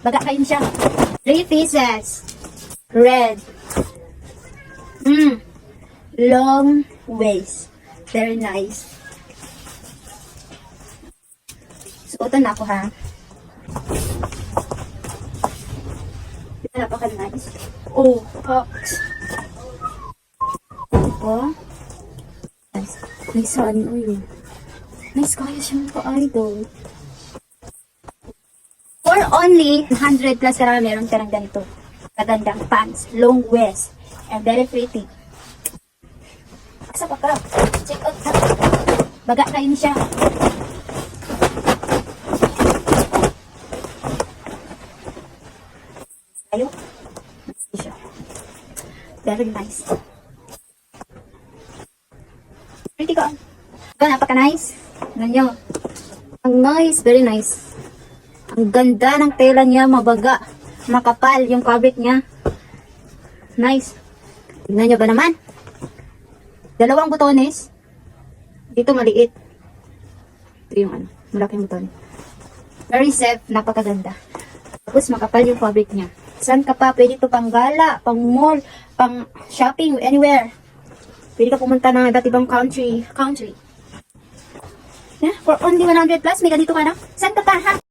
Baga kayo siya. 3 pieces. Red. Long waist. Very nice. Suotan na ako ha. Napaka-nice. Oh, hawks. Oh. Nice. Nice honey oil. Nice kaya siyang pa-idol. For only 100 plus ka naman meron ka ng ganito. Kagandang pants, long waist, and very pretty. Asa pa ka? Check out ha. Baga kayo siya. Ayo. Nice siya. Very nice. Pretty ka. Napaka-nice. Ganyan. Ang nice, very nice. Ang ganda ng tela niya, mabaga. Makapal yung fabric niya. Nice. Tingnan niyo ba naman? Dalawang butones. Dito maliit. Ito yung ano, malaking buton. Very safe, napakaganda. Tapos makapal yung fabric niya. Saan ka pa? Pwede ito pang gala, pang mall, pang shopping, anywhere. Pwede ka pumunta ng iba't ibang country. Yeah, for only 100 plus, may ganito ka na. Saan ka pa ha?